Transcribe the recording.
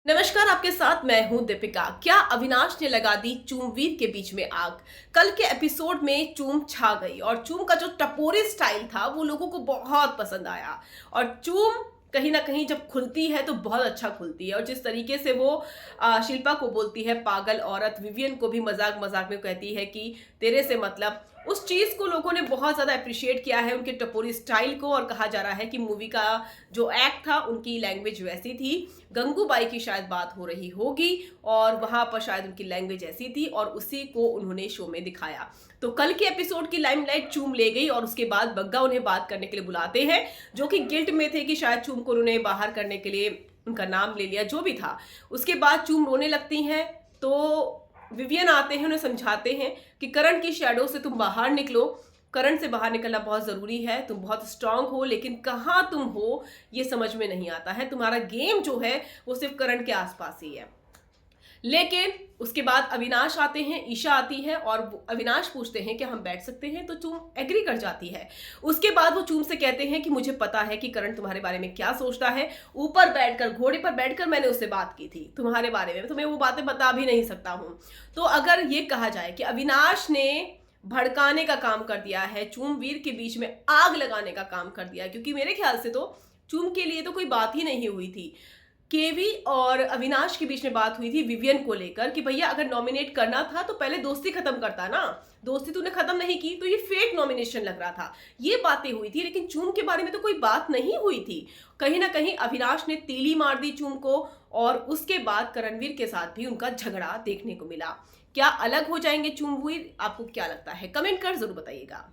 नमस्कार, आपके साथ मैं हूं दीपिका। क्या अविनाश ने लगा दी चूमवीर के बीच में आग? कल के एपिसोड में चूम छा गई और चूम का जो टपोरी स्टाइल था वो लोगों को बहुत पसंद आया। और चूम कहीं ना कहीं जब खुलती है तो बहुत अच्छा खुलती है, और जिस तरीके से वो शिल्पा को बोलती है पागल औरत, विवियन को भी मजाक मजाक में कहती है कि तेरे से मतलब, उस चीज को लोगों ने बहुत ज्यादा अप्रिशिएट किया है, उनके टपोरी स्टाइल को। और कहा जा रहा है कि मूवी का जो एक्ट था उनकी लैंग्वेज वैसी थी, गंगूबाई की शायद बात हो रही होगी और वहां पर शायद उनकी लैंग्वेज ऐसी थी और उसी को उन्होंने शो में दिखाया। तो कल के एपिसोड की लाइमलाइट चूम ले गई और उसके बाद बग्गा उन्हें बात करने के लिए बुलाते हैं, जो कि गिल्ट में थे कि शायद चूम को उन्होंने बाहर करने के लिए उनका नाम ले लिया, जो भी था। उसके बाद चूम रोने लगती हैं तो विवियन आते हैं, उन्हें समझाते हैं कि करण की शैडो से तुम बाहर निकलो, करण से बाहर निकलना बहुत जरूरी है, तुम बहुत स्ट्रांग हो लेकिन कहाँ तुम हो ये समझ में नहीं आता है, तुम्हारा गेम जो है वो सिर्फ करण के आसपास ही है। लेकिन उसके बाद अविनाश आते हैं, ईशा आती है और अविनाश पूछते हैं कि हम बैठ सकते हैं, तो चूम एग्री कर जाती है। उसके बाद वो चूम से कहते हैं कि मुझे पता है कि करण तुम्हारे बारे में क्या सोचता है, ऊपर बैठकर, घोड़े पर बैठकर मैंने उससे बात की थी तुम्हारे बारे में, तुम्हें वो बातें बता भी नहीं सकता हूं। तो अगर ये कहा जाए कि अविनाश ने भड़काने का काम कर दिया है, चूमवीर के बीच में आग लगाने का काम कर दिया है, क्योंकि मेरे ख्याल से तो चूम के लिए तो कोई बात ही नहीं हुई थी। केवी और अविनाश के बीच में बात हुई थी विवियन को लेकर कि भैया अगर नॉमिनेट करना था तो पहले दोस्ती खत्म करता ना, दोस्ती तूने खत्म नहीं की तो ये फेक नॉमिनेशन लग रहा था। ये बातें हुई थी, लेकिन चूम के बारे में तो कोई बात नहीं हुई थी। कहीं ना कहीं अविनाश ने तीली मार दी चूम को और उसके बाद करणवीर के साथ भी उनका झगड़ा देखने को मिला। क्या अलग हो जाएंगे चूमवीर? आपको क्या लगता है? कमेंट कर जरूर बताइएगा।